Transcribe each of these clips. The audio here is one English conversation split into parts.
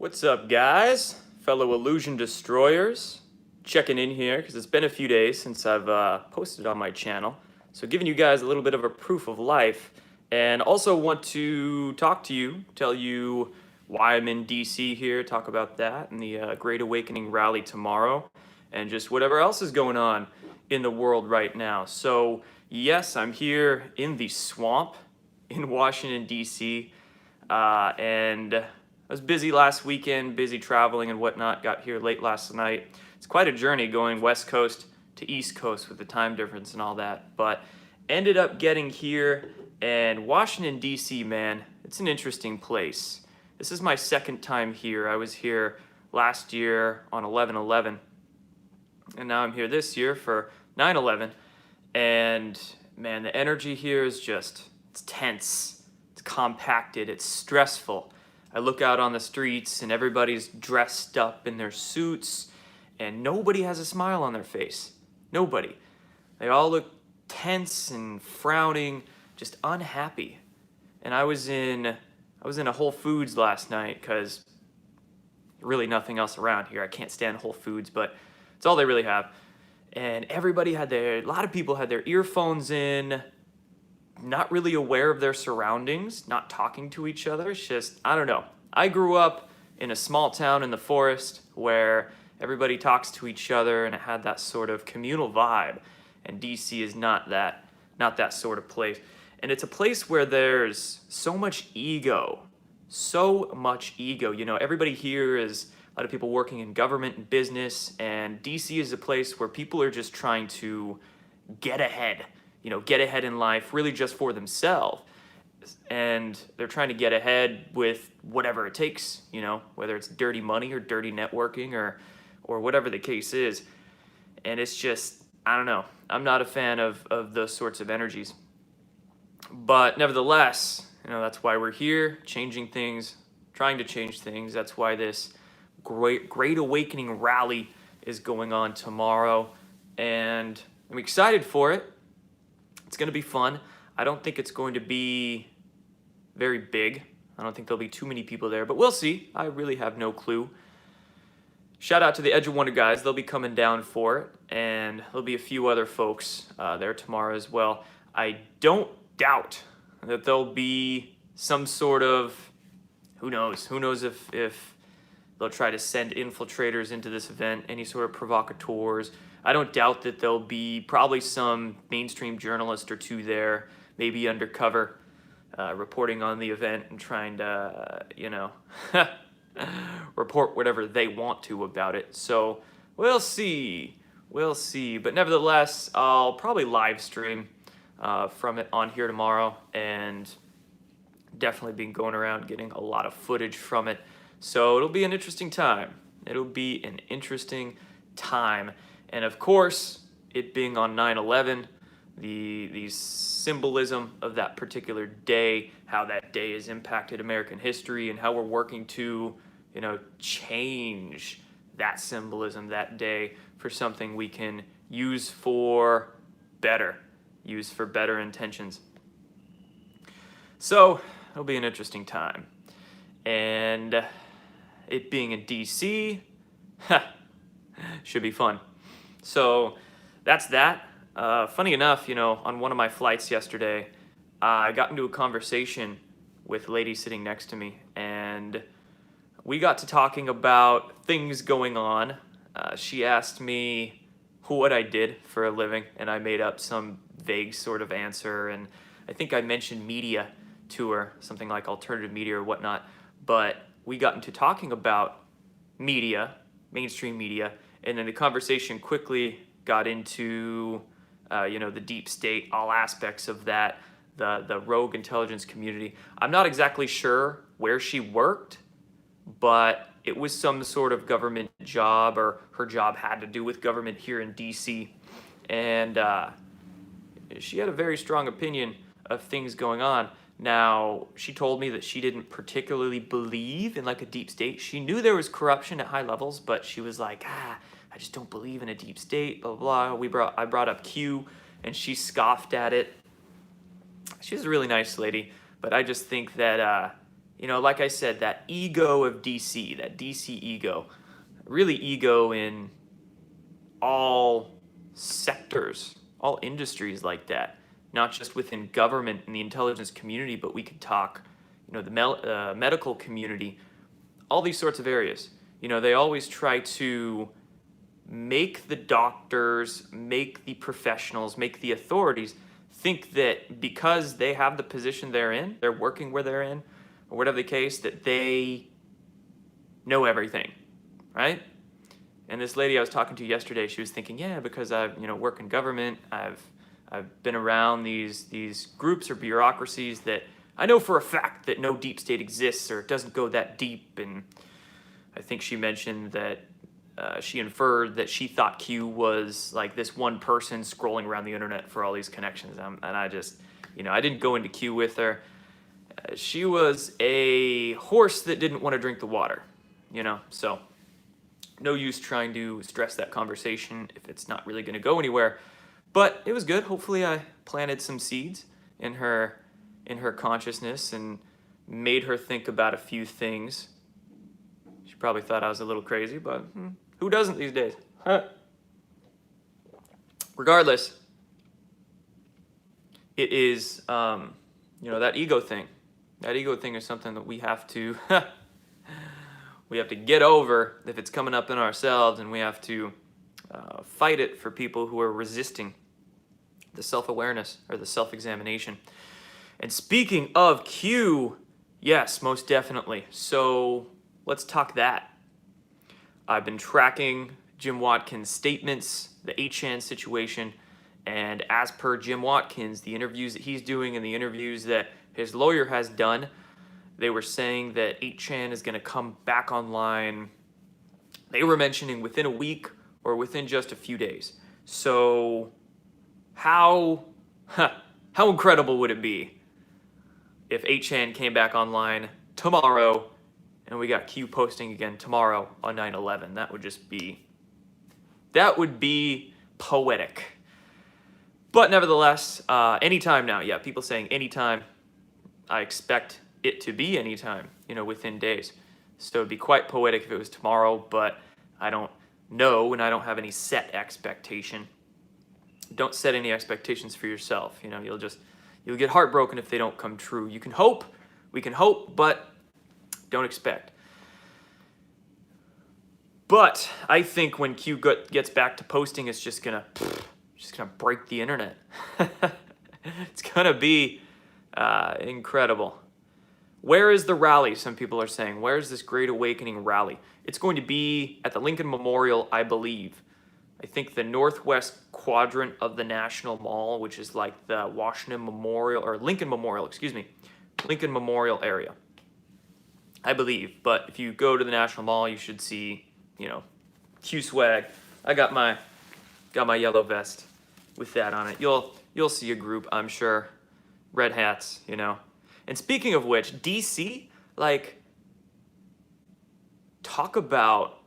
What's up, guys? Fellow Illusion Destroyers. Checking in here because it's been a few days since I've posted on my channel. So giving you guys a little bit of a proof of life, and also want to talk to you, tell you why I'm in DC here, talk about that and the Great Awakening rally tomorrow, and just whatever else is going on in the world right now. So yes, I'm here in the swamp in Washington, DC, and I was busy last weekend, busy traveling and whatnot, got here late last night. It's quite a journey going West Coast to East Coast with the time difference and all that, but ended up getting here. And Washington, D.C., man, it's an interesting place. This is my second time here. I was here last year on 11/11, and now I'm here this year for 9/11. And man, the energy here is it's tense, it's compacted, it's stressful. I look out on the streets and everybody's dressed up in their suits and nobody has a smile on their face. Nobody. They all look tense and frowning, just unhappy. And I was in a Whole Foods last night because really nothing else around here. I can't stand Whole Foods, but it's all they really have. And a lot of people had their earphones in, not really aware of their surroundings, not talking to each other. It's just, I don't know. I grew up in a small town in the forest where everybody talks to each other and it had that sort of communal vibe. And DC is not that sort of place. And it's a place where there's so much ego. So much ego. You know, everybody here is a lot of people working in government and business, and DC is a place where people are just trying to get ahead. Get ahead in life, really just for themselves. And they're trying to get ahead with whatever it takes, whether it's dirty money or dirty networking or whatever the case is. And it's just, I don't know. I'm not a fan of those sorts of energies. But nevertheless, that's why we're here, changing things, trying to change things. That's why this Great Awakening rally is going on tomorrow. And I'm excited for it. It's going to be fun. I don't think it's going to be very big. I don't think there'll be too many people there, but we'll see. I really have no clue. Shout out to the Edge of Wonder guys. They'll be coming down for it, and there'll be a few other folks there tomorrow as well. I don't doubt that there'll be some sort of, who knows if they'll try to send infiltrators into this event, any sort of provocateurs. I don't doubt that there'll be probably some mainstream journalist or two there, maybe undercover, reporting on the event and trying to, report whatever they want to about it. So we'll see. But nevertheless, I'll probably live stream from it on here tomorrow, and definitely been going around getting a lot of footage from it. So it'll be an interesting time. And of course, it being on 9/11, the symbolism of that particular day, how that day has impacted American history, and how we're working to, change that symbolism that day for something we can use for better intentions. So it'll be an interesting time. And it being in DC, should be fun. So that's that. Funny enough, on one of my flights yesterday, I got into a conversation with a lady sitting next to me, and we got to talking about things going on. She asked me what I did for a living, and I made up some vague sort of answer, and I think I mentioned media to her, something like alternative media or whatnot, but we got into talking about media, mainstream media, and then the conversation quickly got into, the deep state, all aspects of that, the rogue intelligence community. I'm not exactly sure where she worked, but it was some sort of government job, or her job had to do with government here in DC. And she had a very strong opinion of things going on. Now, she told me that she didn't particularly believe in like a deep state. She knew there was corruption at high levels, but she was like, I just don't believe in a deep state, blah, blah, blah. I brought up Q, and she scoffed at it. She's a really nice lady, but I just think that, like I said, that ego of DC, that DC ego, really ego in all sectors, all industries like that, not just within government and the intelligence community, but we could talk, the medical community, all these sorts of areas. They always try to make the doctors, make the professionals, make the authorities think that because they have the position they're in, they're working where they're in, or whatever the case, that they know everything, right? And this lady I was talking to yesterday, she was thinking, yeah, because I, work in government, I've been around these groups or bureaucracies that I know for a fact that no deep state exists or it doesn't go that deep. And I think she mentioned that she inferred that she thought Q was like this one person scrolling around the internet for all these connections. And I just, I didn't go into Q with her. She was a horse that didn't want to drink the water, so no use trying to stress that conversation if it's not really going to go anywhere. But it was good. Hopefully I planted some seeds in her consciousness and made her think about a few things. She probably thought I was a little crazy, but who doesn't these days? Regardless, it is, that ego thing. That ego thing is something that we have to get over if it's coming up in ourselves, and we have to fight it for people who are resisting the self-awareness or the self-examination. And speaking of Q, yes, most definitely. So let's talk that. I've been tracking Jim Watkins' statements, the 8chan situation, and as per Jim Watkins, the interviews that he's doing and the interviews that his lawyer has done, they were saying that 8chan is going to come back online. They were mentioning within a week or within just a few days. So how incredible would it be if 8chan came back online tomorrow and we got Q posting again tomorrow on 9/11? That would be poetic. But nevertheless, anytime now, yeah, people saying anytime. I expect it to be anytime, within days. So it'd be quite poetic if it was tomorrow, but I don't know, and I don't have any set expectation. Don't set any expectations for yourself. You'll get heartbroken if they don't come true. We can hope, but don't expect. But I think when Q gets back to posting, it's just gonna break the internet. It's gonna be incredible. Where is the rally? Some people are saying, where's this Great Awakening rally? It's going to be at the Lincoln Memorial, I believe. I think the northwest quadrant of the National Mall, which is like the Washington Memorial, or Lincoln Memorial, Lincoln Memorial area, I believe. But if you go to the National Mall, you should see, Q swag. I got my yellow vest with that on it. You'll see a group, I'm sure. Red hats, And speaking of which, DC, talk about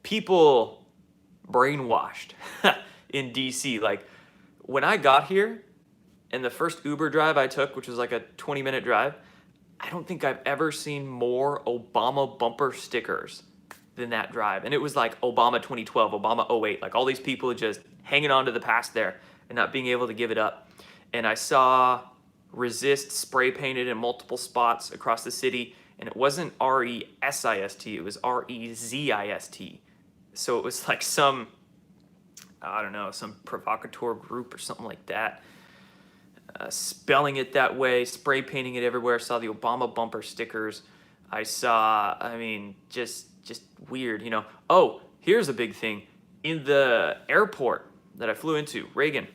people brainwashed in DC. When I got here, and the first Uber drive I took, which was like a 20-minute drive, I don't think I've ever seen more Obama bumper stickers than that drive. And it was like Obama 2012, Obama 08, all these people just hanging on to the past there and not being able to give it up. And I saw Resist spray painted in multiple spots across the city, and it wasn't RESIST, it was REZIST. So it was like some provocateur group or something like that, spelling it that way, spray painting it everywhere. I saw the Obama bumper stickers. I saw, just weird, Oh, here's a big thing. In the airport that I flew into, Reagan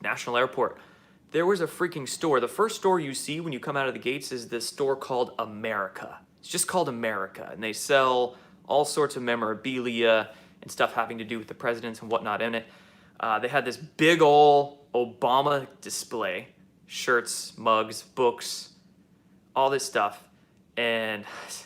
National Airport, there was a freaking store. The first store you see when you come out of the gates is this store called America. It's just called America, and they sell all sorts of memorabilia and stuff having to do with the presidents and whatnot in it. They had this big ol' Obama display, shirts, mugs, books, all this stuff, and it's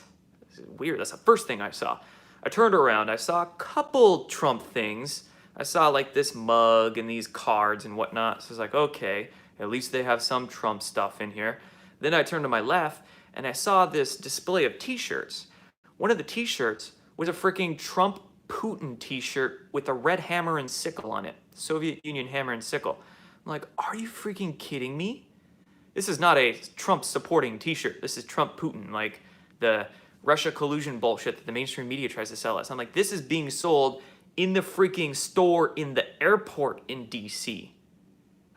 weird. That's the first thing I saw. I turned around. I saw a couple Trump things. I saw this mug and these cards and whatnot. So I was like, okay, at least they have some Trump stuff in here. Then I turned to my left and I saw this display of t-shirts. One of the t-shirts was a freaking Trump Putin t-shirt with a red hammer and sickle on it. Soviet Union hammer and sickle. I'm like, are you freaking kidding me? This is not a Trump supporting t-shirt. This is Trump Putin, like the Russia collusion bullshit that the mainstream media tries to sell us. I'm like, this is being sold in the freaking store in the airport in DC.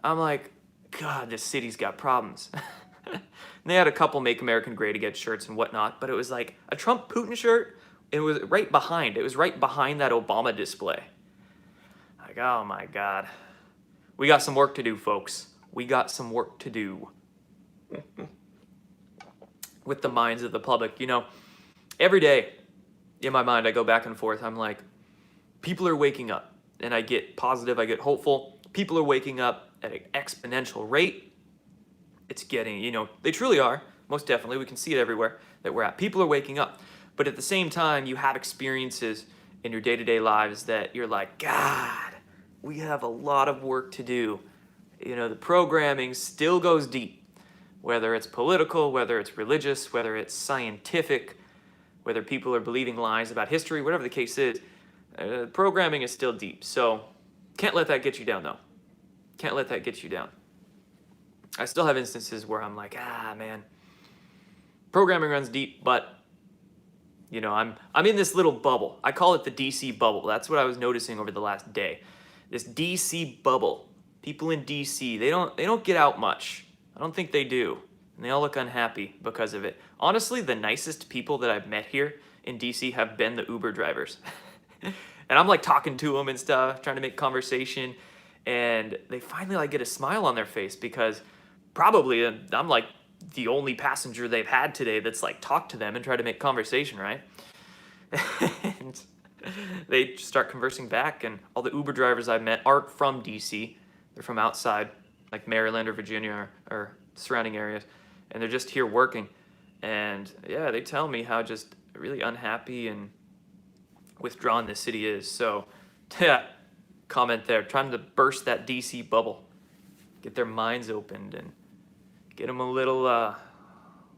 I'm like, God, this city's got problems. And they had a couple Make American Great Again shirts and whatnot, but it was like a Trump Putin shirt. It was right behind. It was right behind that Obama display. Like, oh my God. We got some work to do, folks. We got some work to do with the minds of the public. You know, every day in my mind, I go back and forth. I'm like, people are waking up, and I get positive, I get hopeful. People are waking up at an exponential rate. It's getting, you know, they truly are. Most definitely. We can see it everywhere that we're at. People are waking up. But at the same time, you have experiences in your day-to-day lives that you're like, God, we have a lot of work to do. You know, the programming still goes deep, whether it's political, whether it's religious, whether it's scientific, whether people are believing lies about history, whatever the case is, programming is still deep. So can't let that get you down, though. Can't let that get you down. I still have instances where I'm like, man, programming runs deep, but you know, I'm in this little bubble. I call it the DC bubble. That's what I was noticing over the last day. This DC bubble. People in DC, they don't get out much. I don't think they do. And they all look unhappy because of it. Honestly, the nicest people that I've met here in DC have been the Uber drivers. And I'm like talking to them and stuff, trying to make conversation, and they finally like get a smile on their face because probably I'm like the only passenger they've had today that's like talked to them and tried to make conversation, right? And they start conversing back, and all the Uber drivers I've met aren't from DC. They're from outside, like Maryland or Virginia or surrounding areas, and they're just here working. And yeah, they tell me how just really unhappy and withdrawn this city is. So yeah, comment there, trying to burst that DC bubble, get their minds opened and get them a little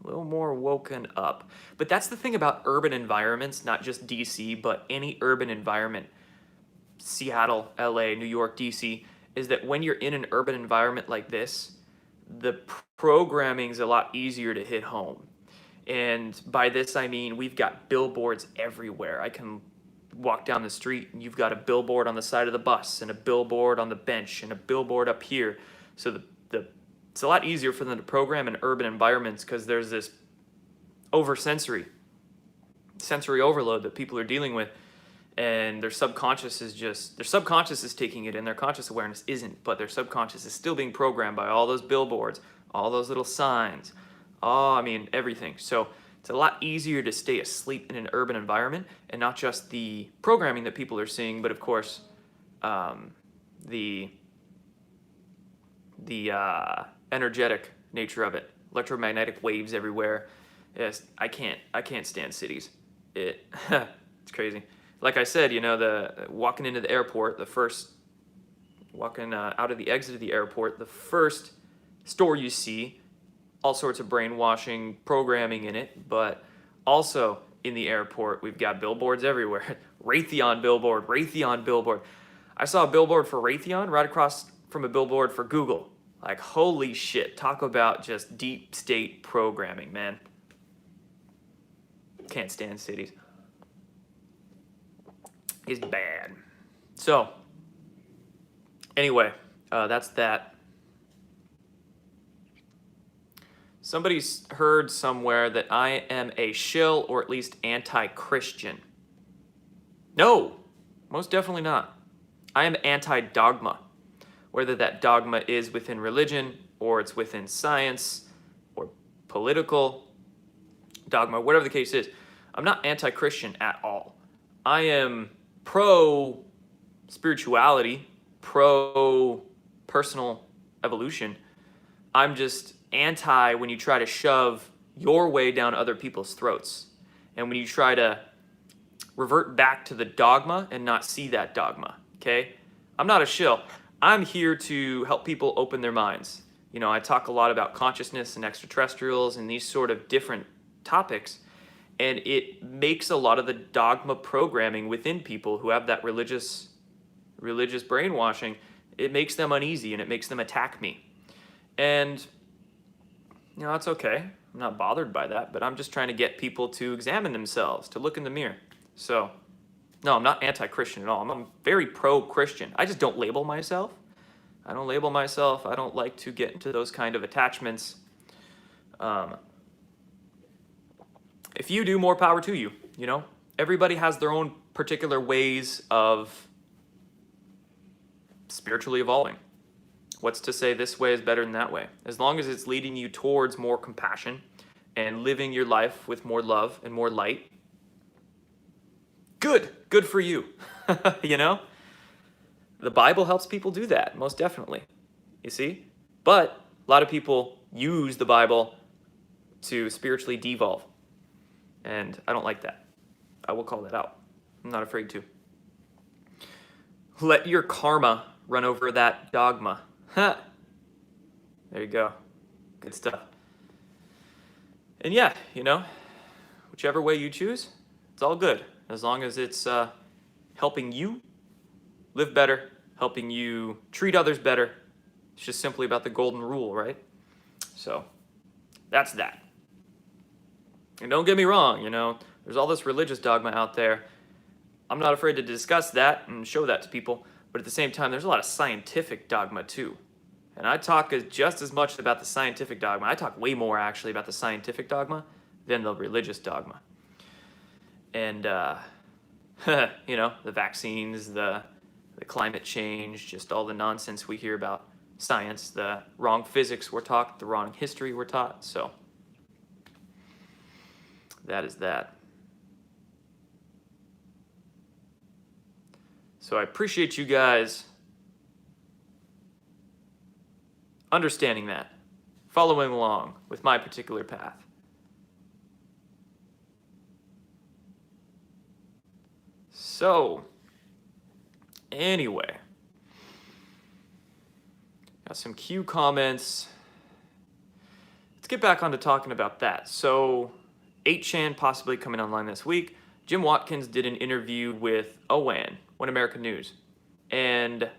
more woken up. But that's the thing about urban environments, not just DC, but any urban environment, Seattle, LA, New York, DC, is that when you're in an urban environment like this, the programming's a lot easier to hit home. And by this, I mean, we've got billboards everywhere. I can walk down the street and you've got a billboard on the side of the bus and a billboard on the bench and a billboard up here. So it's a lot easier for them to program in urban environments because there's this sensory overload that people are dealing with, and their subconscious is taking it in, their conscious awareness isn't, but their subconscious is still being programmed by all those billboards, all those little signs, everything. So it's a lot easier to stay asleep in an urban environment, and not just the programming that people are seeing, but of course the energetic nature of it, electromagnetic waves everywhere. Yes, I can't stand cities. It's crazy. Like I said, you know, the walking into the airport, walking out of the exit of the airport, the first store you see, all sorts of brainwashing programming in it, but also in the airport, we've got billboards everywhere. Raytheon billboard. I saw a billboard for Raytheon right across from a billboard for Google. Like, holy shit, talk about just deep state programming, man. Can't stand cities. It's bad. So, anyway, that's that. Somebody's heard somewhere that I am a shill, or at least anti-Christian. No, most definitely not. I am anti-dogma. Whether that dogma is within religion, or it's within science, or political dogma, whatever the case is, I'm not anti-Christian at all. I am pro-spirituality, pro-personal evolution. I'm just anti when you try to shove your way down other people's throats, and when you try to revert back to the dogma and not see that dogma, okay? I'm not a shill. I'm here to help people open their minds You know, I talk a lot about consciousness and extraterrestrials and these sort of different topics, and it makes a lot of the dogma programming within people who have that religious brainwashing, it makes them uneasy and it makes them attack me. And you know, it's okay. I'm not bothered by that, but I'm just trying to get people to examine themselves, to look in the mirror. So, no, I'm not anti-Christian at all. I'm very pro-Christian. I just don't label myself. I don't label myself. I don't like to get into those kind of attachments. If you do, more power to you, you know? Everybody has their own particular ways of spiritually evolving. What's to say this way is better than that way? As long as it's leading you towards more compassion and living your life with more love and more light, good for you. You know? The Bible helps people do that, most definitely. You see? But a lot of people use the Bible to spiritually devolve. And I don't like that. I will call that out. I'm not afraid to. Let your karma run over that dogma. There you go. Good stuff. And yeah, you know, whichever way you choose, it's all good. As long as it's helping you live better, helping you treat others better. It's just simply about the golden rule, right? So that's that. And don't get me wrong, you know, there's all this religious dogma out there. I'm not afraid to discuss that and show that to people, but at the same time, there's a lot of scientific dogma too. And I talk just as much about the scientific dogma. I talk way more actually about the scientific dogma than the religious dogma. And, you know, the vaccines, the climate change, just all the nonsense we hear about science, the wrong physics we're taught, the wrong history we're taught. So that is that. So I appreciate you guys understanding that, following along with my particular path. So, anyway, got some Q comments. Let's get back on to talking about that. So, 8chan possibly coming online this week. Jim Watkins did an interview with OAN, One American News. And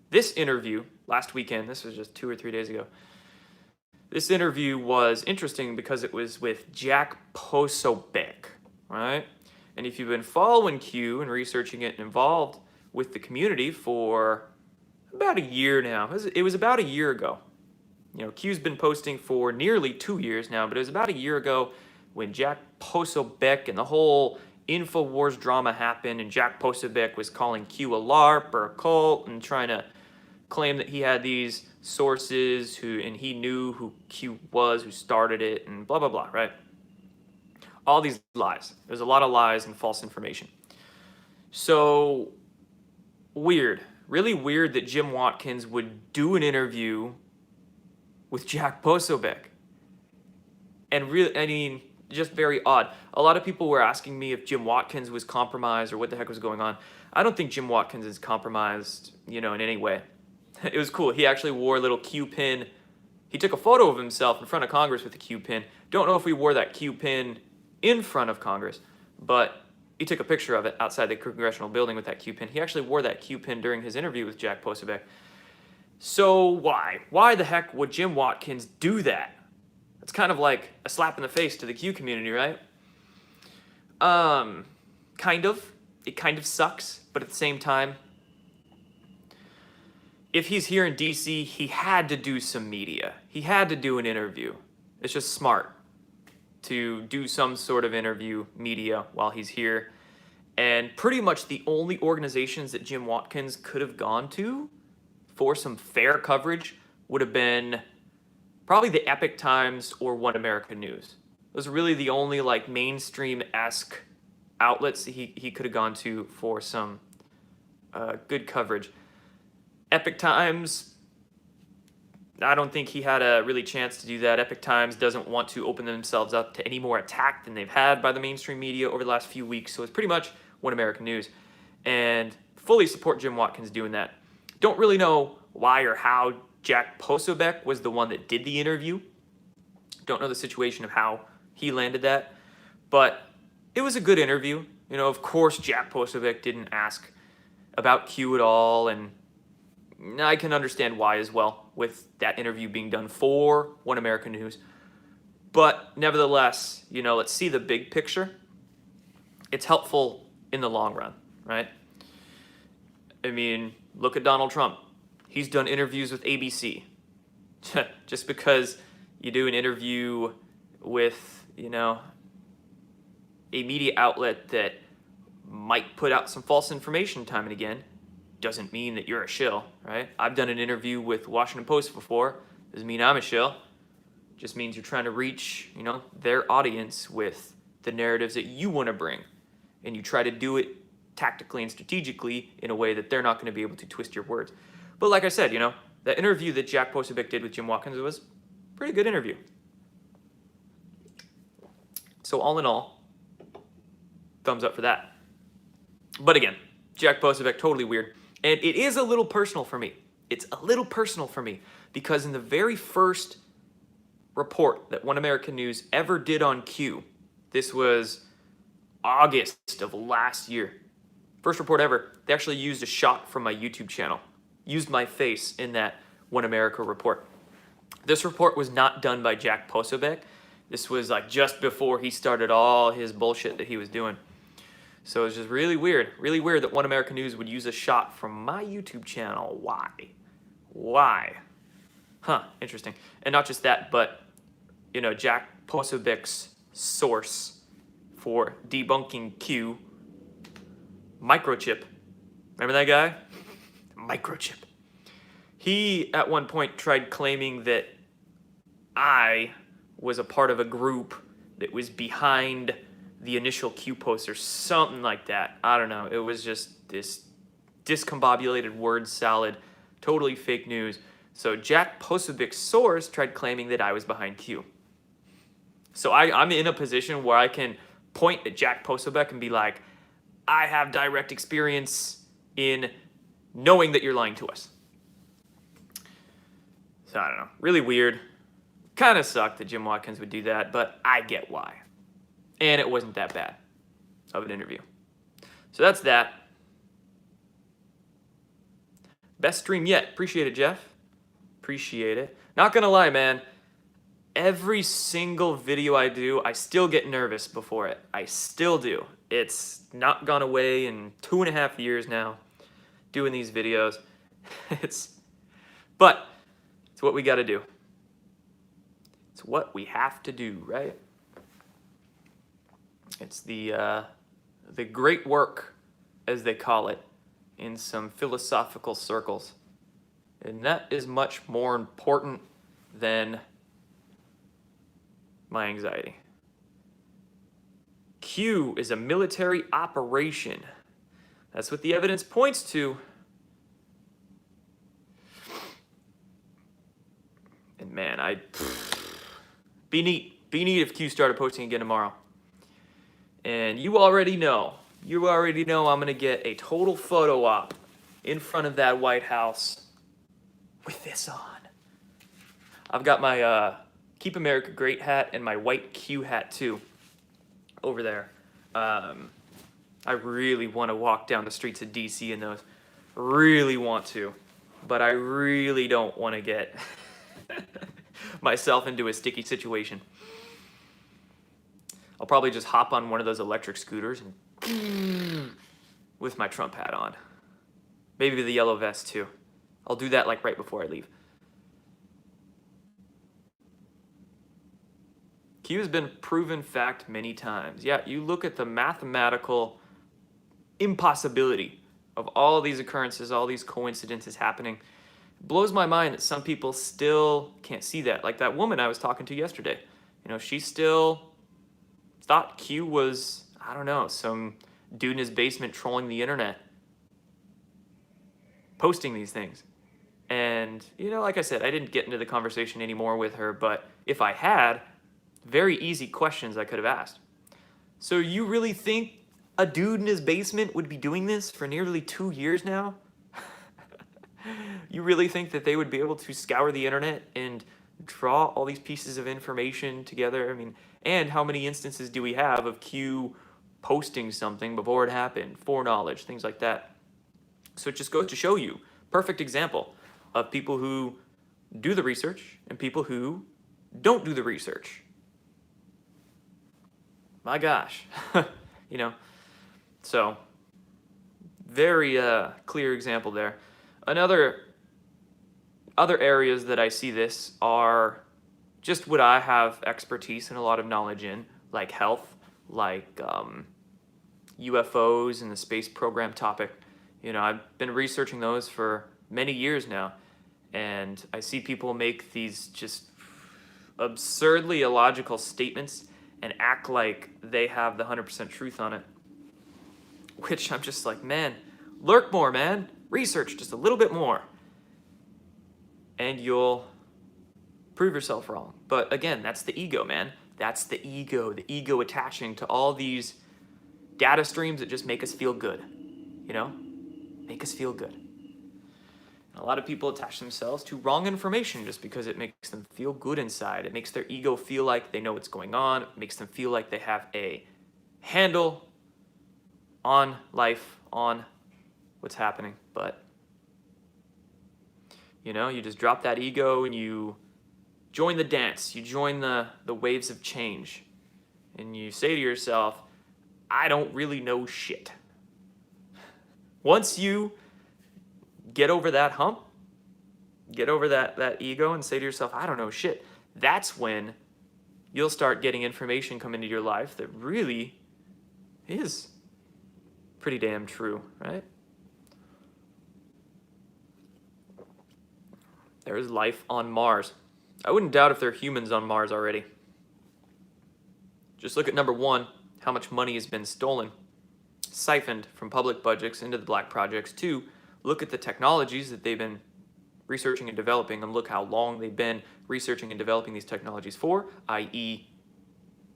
this interview, last weekend, this was just 2 or 3 days ago, this interview was interesting because it was with Jack Posobiec, right? And if you've been following Q and researching it and involved with the community for about a year now, it was about a year ago. You know, Q's been posting for nearly 2 years now, but it was about a year ago when Jack Posobiec and the whole InfoWars drama happened, and Jack Posobiec was calling Q a LARP or a cult and trying to claim that he had these sources and he knew who Q was, who started it, and blah, blah, blah, right? All these lies. There's a lot of lies and false information. So weird, really weird that Jim Watkins would do an interview with Jack Posobiec. And really, I mean, just very odd. A lot of people were asking me if Jim Watkins was compromised or what the heck was going on. I don't think Jim Watkins is compromised, you know, in any way. It was cool. He actually wore a little Q pin. He took a photo of himself in front of Congress with a Q pin. Don't know if he wore that Q pin in front of Congress, but he took a picture of it outside the congressional building with that Q pin. He actually wore that Q pin during his interview with Jack Posobiec. So why? Why the heck would Jim Watkins do that? It's kind of like a slap in the face to the Q community, right? Kind of. It kind of sucks, but at the same time, if he's here in DC, he had to do some media. He had to do an interview. It's just smart to do some sort of interview media while he's here. And pretty much the only organizations that Jim Watkins could have gone to for some fair coverage would have been probably the Epoch Times or One American News. Those are really the only like mainstream-esque outlets that he could have gone to for some good coverage. Epoch Times, I don't think he had a really chance to do that. Epoch Times doesn't want to open themselves up to any more attack than they've had by the mainstream media over the last few weeks. So it's pretty much One American News. And fully support Jim Watkins doing that. Don't really know why or how Jack Posobiec was the one that did the interview. Don't know the situation of how he landed that, but it was a good interview. You know, of course, Jack Posobiec didn't ask about Q at all, and I can understand why as well, with that interview being done for One American News. But nevertheless, you know, let's see the big picture. It's helpful in the long run, right? I mean, look at Donald Trump. He's done interviews with ABC. Just because you do an interview with, you know, a media outlet that might put out some false information time and again doesn't mean that you're a shill, right? I've done an interview with Washington Post before. Doesn't mean I'm a shill. Just means you're trying to reach, you know, their audience with the narratives that you want to bring. And you try to do it tactically and strategically in a way that they're not going to be able to twist your words. But like I said, you know, the interview that Jack Posobiec did with Jim Watkins was a pretty good interview. So all in all, thumbs up for that. But again, Jack Posobiec, totally weird. And it is a little personal for me. It's a little personal for me because in the very first report that One American News ever did on Q, this was August of last year. First report ever, they actually used a shot from my YouTube channel. Used my face in that One America report. This report was not done by Jack Posobiec. This was like just before he started all his bullshit that he was doing. So it's just really weird that One American News would use a shot from my YouTube channel. Why? Why? Huh, interesting. And not just that, but, you know, Jack Posobiec's source for debunking Q, Microchip. Remember that guy? Microchip. He, at one point, tried claiming that I was a part of a group that was behind the initial Q post or something like that. I don't know. It was just this discombobulated word salad, totally fake news. So Jack Posobiec's source tried claiming that I was behind Q. So I'm in a position where I can point at Jack Posobiec and be like, I have direct experience in knowing that you're lying to us. So I don't know. Really weird. Kind of sucked that Jim Watkins would do that, but I get why. And it wasn't that bad of an interview. So that's that. Best stream yet. Appreciate it, Jeff. Appreciate it. Not gonna lie, man. Every single video I do, I still get nervous before it. I still do. It's not gone away in 2.5 years now, doing these videos. But it's what we gotta do. It's what we have to do, right? It's the great work, as they call it, in some philosophical circles. And that is much more important than my anxiety. Q is a military operation. That's what the evidence points to. And man, be neat if Q started posting again tomorrow. And you already know I'm gonna get a total photo op in front of that White House with this on. I've got my Keep America Great hat and my white Q hat too over there. I really want to walk down the streets of DC in those. Really want to, but I really don't want to get myself into a sticky situation. I'll probably just hop on one of those electric scooters and with my Trump hat on. Maybe the yellow vest too. I'll do that like right before I leave. Q has been proven fact many times. Yeah, you look at the mathematical impossibility of all these occurrences, all these coincidences happening. It blows my mind that some people still can't see that. Like that woman I was talking to yesterday. You know, she still thought Q was, I don't know, some dude in his basement trolling the internet, posting these things. And, you know, like I said, I didn't get into the conversation anymore with her, but if I had, very easy questions I could have asked. So you really think a dude in his basement would be doing this for nearly 2 years now? You really think that they would be able to scour the internet and draw all these pieces of information together? I mean, and how many instances do we have of Q posting something before it happened, foreknowledge, things like that? So it just goes to show you, perfect example of people who do the research and people who don't do the research. My gosh, you know, so very clear example there. Other areas that I see this are just what I have expertise and a lot of knowledge in, like health, like UFOs and the space program topic. You know, I've been researching those for many years now, and I see people make these just absurdly illogical statements and act like they have the 100% truth on it, which I'm just like, man, lurk more, man. Research just a little bit more, and you'll prove yourself wrong. But again, that's the ego, man. That's the ego attaching to all these data streams that just make us feel good, you know? Make us feel good. And a lot of people attach themselves to wrong information just because it makes them feel good inside. It makes their ego feel like they know what's going on. It makes them feel like they have a handle on life, on what's happening. But, you know, you just drop that ego and you join the dance. You join the waves of change. And you say to yourself, I don't really know shit. Once you get over that hump, get over that ego and say to yourself, I don't know shit, that's when you'll start getting information come into your life that really is pretty damn true, right? There is life on Mars. I wouldn't doubt if there are humans on Mars already. Just look at number one, how much money has been stolen, siphoned from public budgets into the black projects. Two, look at the technologies that they've been researching and developing, and look how long they've been researching and developing these technologies for, i.e.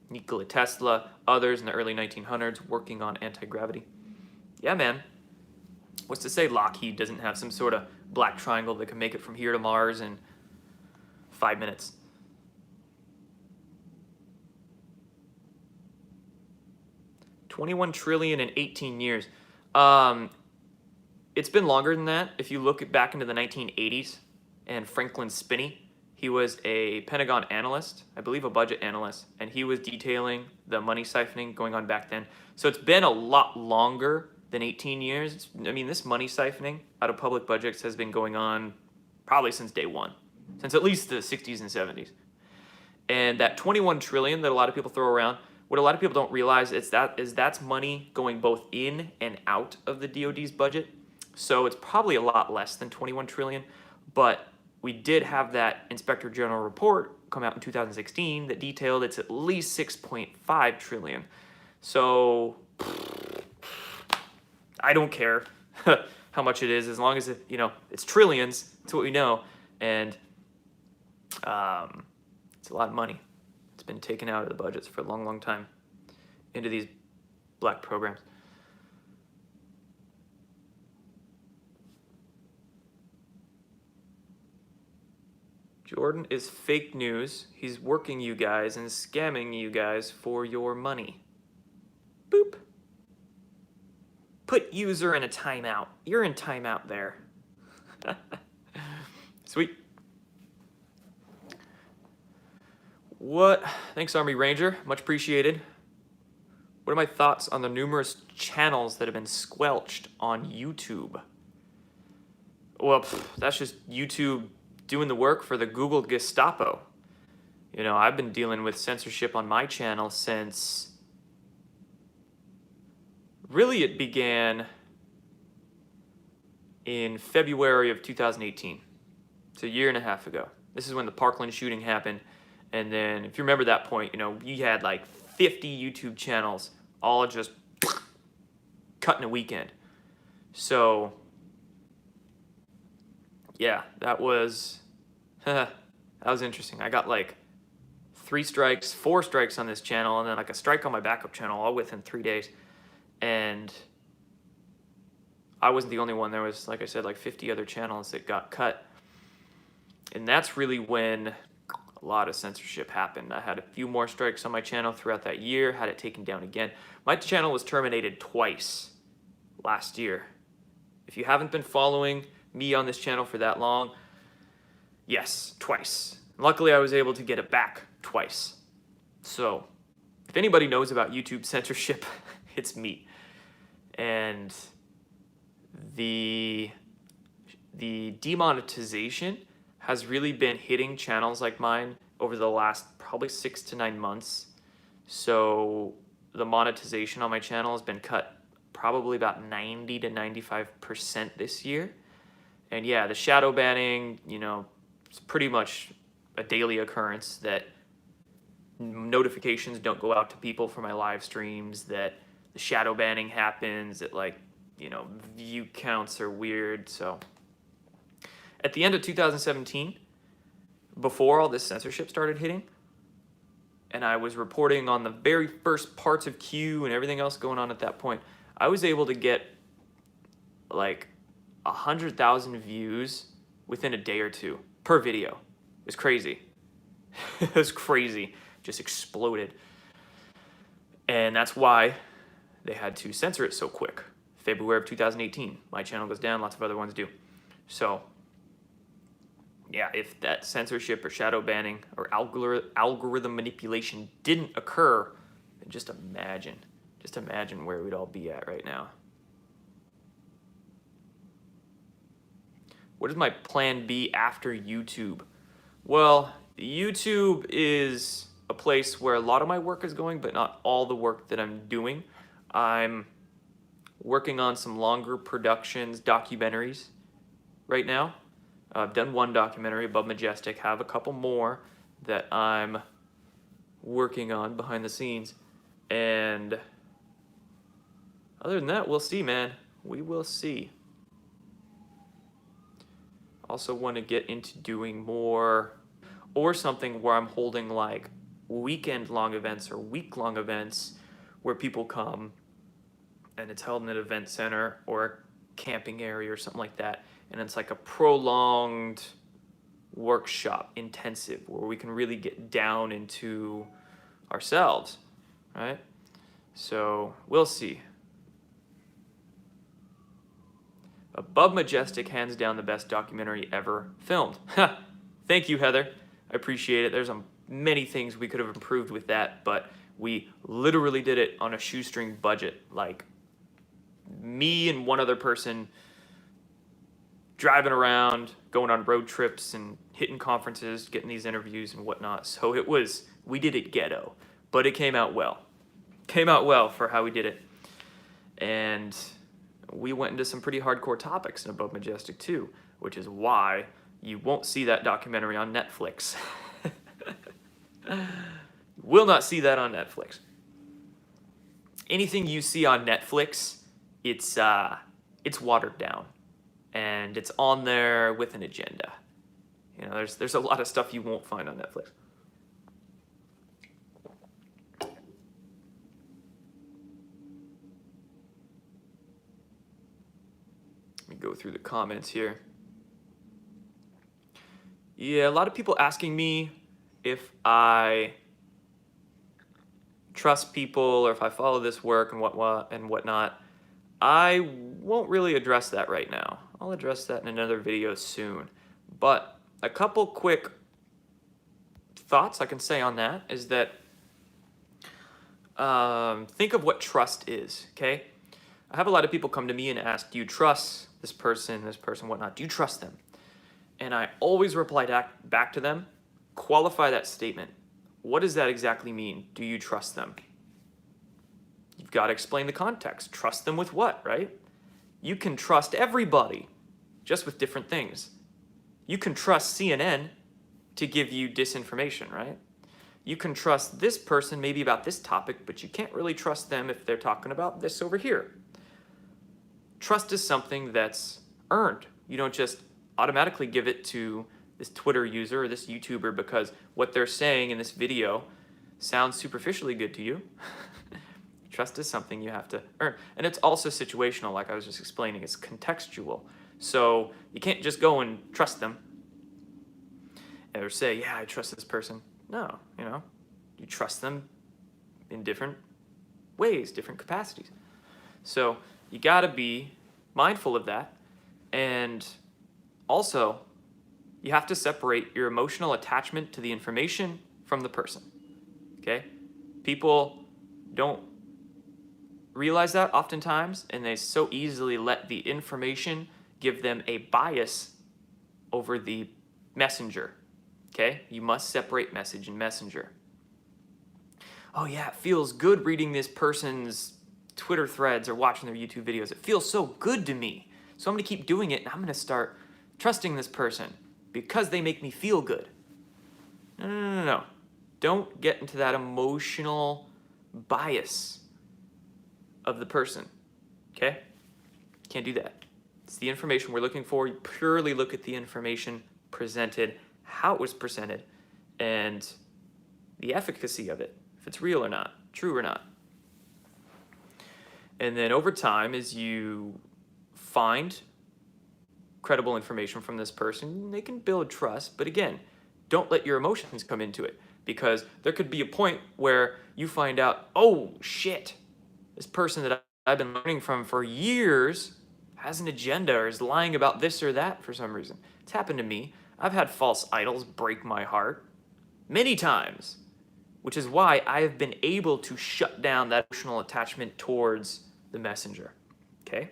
Nikola Tesla, others in the early 1900s working on anti-gravity. Yeah, man. What's to say Lockheed doesn't have some sort of black triangle that can make it from here to Mars in 5 minutes? $21 trillion in 18 years. It's been longer than that. If you look back into the 1980s and Franklin Spinney, he was a Pentagon analyst, I believe a budget analyst, and he was detailing the money siphoning going on back then. So it's been a lot longer than 18 years. I mean, this money siphoning out of public budgets has been going on probably since day one, since at least the 60s and 70s. And that 21 trillion that a lot of people throw around, what a lot of people don't realize is that's money going both in and out of the DoD's budget. So it's probably a lot less than 21 trillion, but we did have that Inspector General report come out in 2016 that detailed it's at least 6.5 trillion. So I don't care how much it is, as long as it's trillions. It's what we know, and it's a lot of money. It's been taken out of the budgets for a long, long time into these black programs. Jordan is fake news. He's working you guys and scamming you guys for your money. Boop. Put user in a timeout. You're in timeout there. Sweet. What? Thanks, Army Ranger. Much appreciated. What are my thoughts on the numerous channels that have been squelched on YouTube? Well, that's just YouTube doing the work for the Google Gestapo. You know, I've been dealing with censorship on my channel since... Really, it began in February of 2018. It's a year and a half ago. This is when the Parkland shooting happened. And then, if you remember that point, you had like 50 YouTube channels all just cut in a weekend. So, yeah, that was interesting. I got like 4 strikes on this channel, and then like a strike on my backup channel all within 3 days. And I wasn't the only one. There was, like I said, like 50 other channels that got cut. And that's really when a lot of censorship happened. I had a few more strikes on my channel throughout that year, had it taken down again. My channel was terminated twice last year. If you haven't been following me on this channel for that long, yes, twice. Luckily, I was able to get it back twice. So, if anybody knows about YouTube censorship, it's me. And the demonetization has really been hitting channels like mine over the last probably 6 to 9 months. So the monetization on my channel has been cut probably about 90 to 95% this year. And yeah, the shadow banning, you know, it's pretty much a daily occurrence that notifications don't go out to people for my live streams, that the shadow banning happens, that, like, you know, view counts are weird. So at the end of 2017, before all this censorship started hitting, and I was reporting on the very first parts of Q and everything else going on at that point, I was able to get like 100,000 views within a day or two per video. It was crazy. It was crazy. Just exploded. And that's why they had to censor it so quick. February of 2018, my channel goes down, lots of other ones do. So yeah, if that censorship or shadow banning or algorithm manipulation didn't occur, then just imagine where we'd all be at right now. What is my plan B after YouTube? Well, YouTube is a place where a lot of my work is going, but not all the work that I'm doing. I'm working on some longer productions, documentaries right now. I've done one documentary, Above Majestic, have a couple more that I'm working on behind the scenes. And other than that, we'll see, man. We will see. Also want to get into doing more, or something where I'm holding like weekend-long events or week-long events where people come and it's held in an event center or a camping area or something like that. And it's like a prolonged workshop, intensive, where we can really get down into ourselves, right? So we'll see. Above Majestic, hands down the best documentary ever filmed. Thank you, Heather. I appreciate it. There's many things we could have improved with that, but we literally did it on a shoestring budget. Like, me and one other person driving around, going on road trips and hitting conferences, getting these interviews and whatnot. So we did it ghetto, but it came out well. Came out well for how we did it. And we went into some pretty hardcore topics in Above Majestic too, which is why you won't see that documentary on Netflix. You will not see that on Netflix. Anything you see on Netflix, it's watered down, and it's on there with an agenda. You know, there's a lot of stuff you won't find on Netflix. Let me go through the comments here. Yeah, a lot of people asking me if I trust people or if I follow this work and whatnot. I won't really address that right now. I'll address that in another video soon. But a couple quick thoughts I can say on that is that think of what trust is, okay? I have a lot of people come to me and ask, do you trust this person, whatnot? Do you trust them? And I always reply back to them, qualify that statement. What does that exactly mean? Do you trust them? You've got to explain the context. Trust them with what, right? You can trust everybody, just with different things. You can trust CNN to give you disinformation, right? You can trust this person maybe about this topic, but you can't really trust them if they're talking about this over here. Trust is something that's earned. You don't just automatically give it to this Twitter user or this YouTuber because what they're saying in this video sounds superficially good to you. Trust is something you have to earn. And it's also situational, like I was just explaining. It's contextual. So you can't just go and trust them or say, yeah, I trust this person. No, you trust them in different ways, different capacities. So you got to be mindful of that. And also, you have to separate your emotional attachment to the information from the person. Okay? People don't realize that oftentimes, and they so easily let the information give them a bias over the messenger. Okay? You must separate message and messenger. Oh yeah, it feels good reading this person's Twitter threads or watching their YouTube videos. It feels so good to me. So I'm going to keep doing it, and I'm going to start trusting this person because they make me feel good. No. Don't get into that emotional bias of the person. Okay? Can't do that. It's the information we're looking for. You purely look at the information presented, how it was presented, and the efficacy of it, if it's real or not, true or not. And then over time, as you find credible information from this person, they can build trust. But again, don't let your emotions come into it, because there could be a point where you find out, oh shit, this person that I've been learning from for years has an agenda or is lying about this or that for some reason. It's happened to me. I've had false idols break my heart many times, which is why I have been able to shut down that emotional attachment towards the messenger. Okay?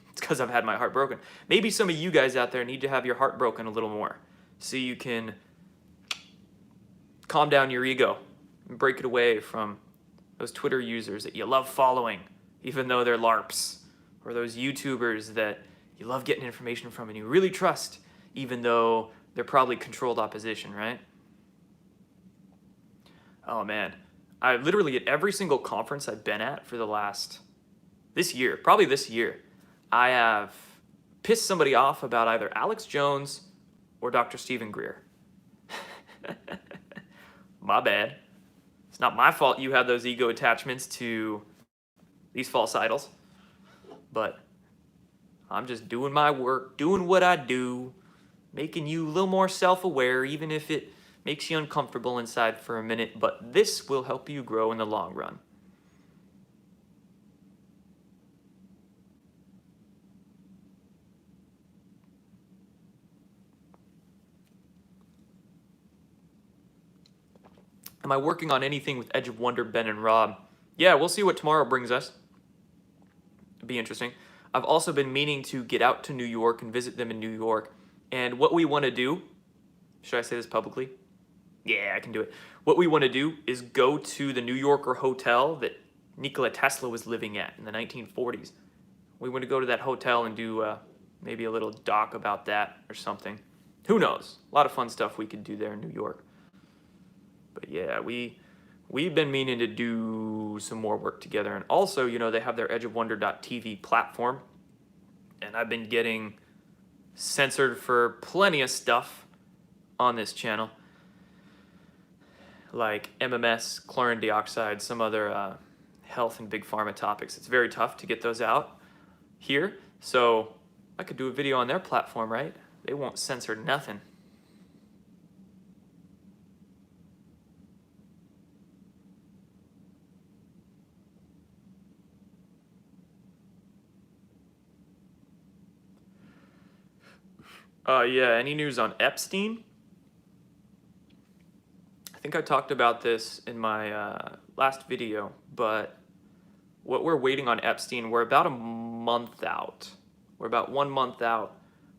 It's because I've had my heart broken. Maybe some of you guys out there need to have your heart broken a little more so you can calm down your ego and break it away from those Twitter users that you love following, even though they're LARPs, or those YouTubers that you love getting information from and you really trust, even though they're probably controlled opposition, right? Oh man, I literally at every single conference I've been at for this year, I have pissed somebody off about either Alex Jones or Dr. Stephen Greer. My bad. It's not my fault you have those ego attachments to these false idols, but I'm just doing my work, doing what I do, making you a little more self-aware, even if it makes you uncomfortable inside for a minute, but this will help you grow in the long run. Am I working on anything with Edge of Wonder, Ben and Rob? Yeah, we'll see what tomorrow brings us. It'll be interesting. I've also been meaning to get out to New York and visit them in New York. And what we want to do, should I say this publicly? Yeah, I can do it. What we want to do is go to the New Yorker hotel that Nikola Tesla was living at in the 1940s. We want to go to that hotel and do maybe a little doc about that or something. Who knows? A lot of fun stuff we could do there in New York. But yeah, we've been meaning to do some more work together. And also, they have their edgeofwonder.tv platform. And I've been getting censored for plenty of stuff on this channel, like MMS, chlorine dioxide, some other health and big pharma topics. It's very tough to get those out here. So I could do a video on their platform, right? They won't censor nothing. Yeah, any news on Epstein? I think I talked about this in my last video, but what we're waiting on Epstein, we're about a month out. We're about 1 month out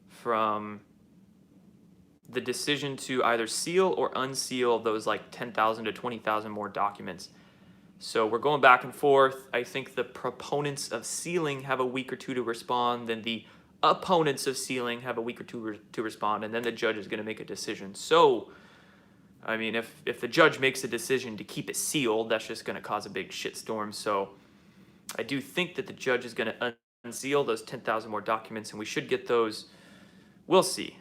from the decision to either seal or unseal those like 10,000 to 20,000 more documents. So we're going back and forth. I think the proponents of sealing have a week or two to respond, then the opponents of sealing have a week or two to respond, and then the judge is going to make a decision. So, I mean, if the judge makes a decision to keep it sealed, that's just going to cause a big shitstorm. So I do think that the judge is going to unseal those 10,000 more documents, and we should get those, we'll see,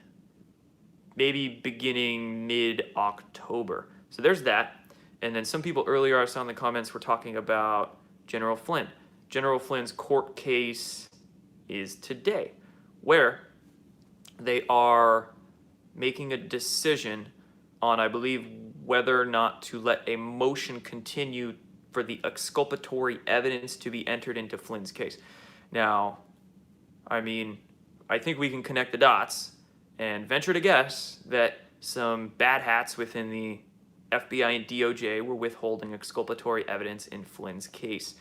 maybe beginning mid-October. So there's that. And then some people earlier I saw in the comments were talking about General Flynn. General Flynn's court case is today, where they are making a decision on, I believe, whether or not to let a motion continue for the exculpatory evidence to be entered into Flynn's case. Now, I mean, I think we can connect the dots and venture to guess that some bad hats within the FBI and DOJ were withholding exculpatory evidence in Flynn's case.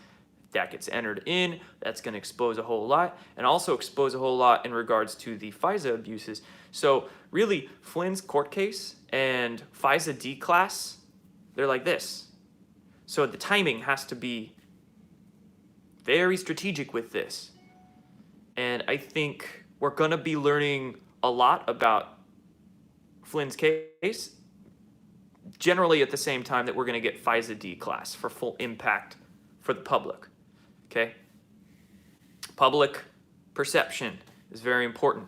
If that gets entered in, that's going to expose a whole lot, and also expose a whole lot in regards to the FISA abuses. So really, Flynn's court case and FISA D-class, they're like this. So the timing has to be very strategic with this. And I think we're going to be learning a lot about Flynn's case, generally at the same time that we're going to get FISA D-class for full impact for the public. Okay? Public perception is very important.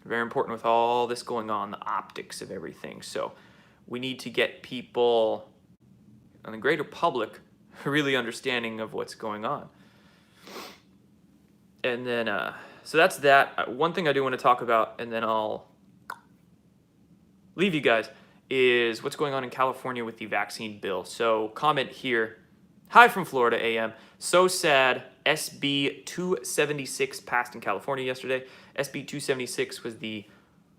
Very important with all this going on, the optics of everything. So we need to get people and the greater public really understanding of what's going on. And then, so that's that. One thing I do want to talk about, and then I'll leave you guys, is what's going on in California with the vaccine bill. So comment here. Hi from Florida AM. So sad. SB 276 passed in California yesterday. SB 276 was the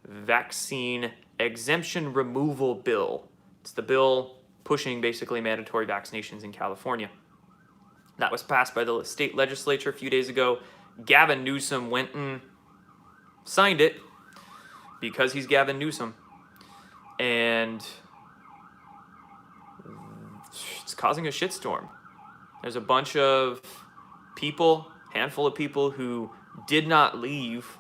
vaccine exemption removal bill. It's the bill pushing basically mandatory vaccinations in California. That was passed by the state legislature a few days ago. Gavin Newsom went and signed it because he's Gavin Newsom. And it's causing a shitstorm. There's a bunch of people, handful of people who did not leave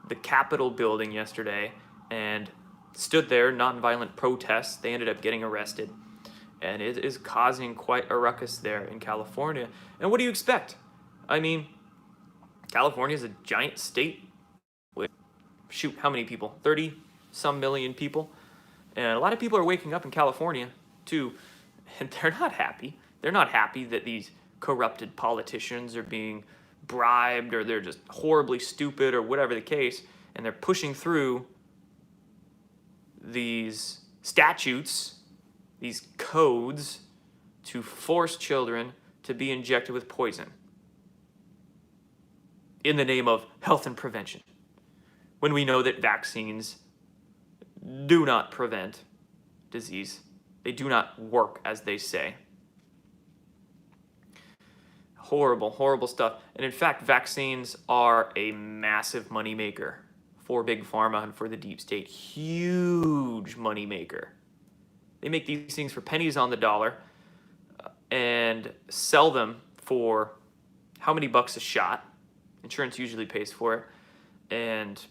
the Capitol building yesterday and stood there, nonviolent protests. They ended up getting arrested. And it is causing quite a ruckus there in California. And what do you expect? I mean, California is a giant state with, shoot, how many people? 30-some million people. And a lot of people are waking up in California, too, and they're not happy. They're not happy that these corrupted politicians are being bribed, or they're just horribly stupid, or whatever the case, and they're pushing through these statutes, these codes, to force children to be injected with poison in the name of health and prevention, when we know that vaccines do not prevent disease. They do not work as they say. Horrible, horrible stuff. And in fact, vaccines are a massive moneymaker for Big Pharma and for the deep state. Huge moneymaker. They make these things for pennies on the dollar and sell them for how many bucks a shot? Insurance usually pays for it. And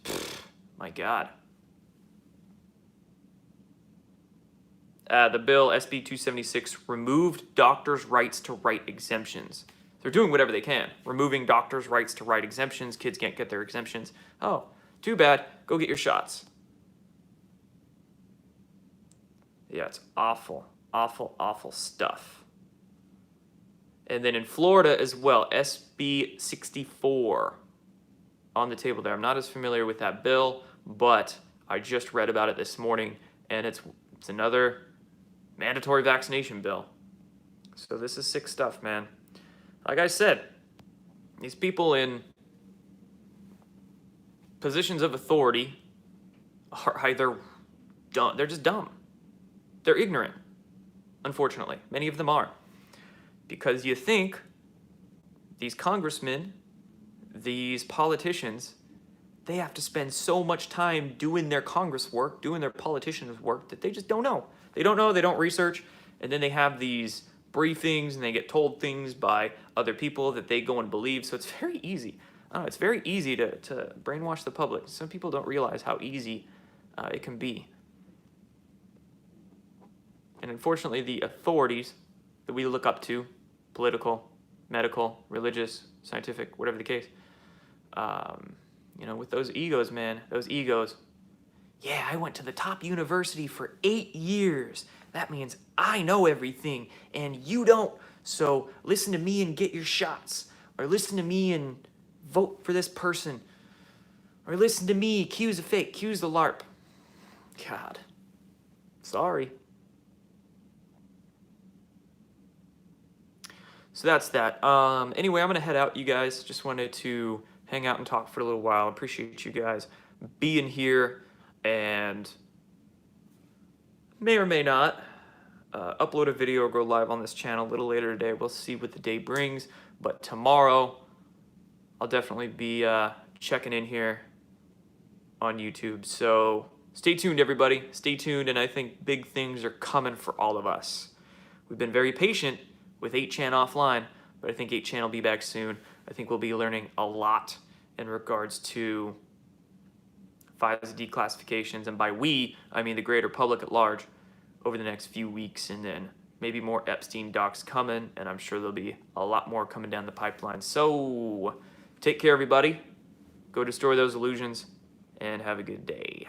my God. The bill, SB 276, removed doctors' rights to write exemptions. They're doing whatever they can. Removing doctors' rights to write exemptions. Kids can't get their exemptions. Oh, too bad. Go get your shots. Yeah, it's awful, awful, awful stuff. And then in Florida as well, SB 64 on the table there. I'm not as familiar with that bill, but I just read about it this morning, and it's another mandatory vaccination bill. So this is sick stuff, man. Like I said, these people in positions of authority are either dumb. They're just dumb. They're ignorant, unfortunately. Many of them are. Because you think these congressmen, these politicians, they have to spend so much time doing their Congress work, doing their politicians' work, that they just don't know. They don't know, they don't research, and then they have these briefings and they get told things by other people that they go and believe. So it's very easy. I don't know, it's very easy to brainwash the public. Some people don't realize how easy it can be. And unfortunately, the authorities that we look up to, political, medical, religious, scientific, whatever the case, with those egos, man, those egos. Yeah, I went to the top university for 8 years. That means I know everything and you don't. So listen to me and get your shots, or listen to me and vote for this person, or listen to me, Q's a fake, Q's the LARP. God, sorry. So that's that. Anyway, I'm gonna head out, you guys. Just wanted to hang out and talk for a little while. Appreciate you guys being here, and may or may not upload a video or go live on this channel a little later today. We'll see what the day brings, but tomorrow I'll definitely be checking in here on YouTube. So stay tuned, everybody. Stay tuned, and I think big things are coming for all of us. We've been very patient with 8chan offline, but I think 8chan will be back soon. I think we'll be learning a lot in regards to FISA declassifications, and by we, I mean the greater public at large, over the next few weeks, and then maybe more Epstein docs coming, and I'm sure there'll be a lot more coming down the pipeline. So take care, everybody. Go destroy those illusions, and have a good day.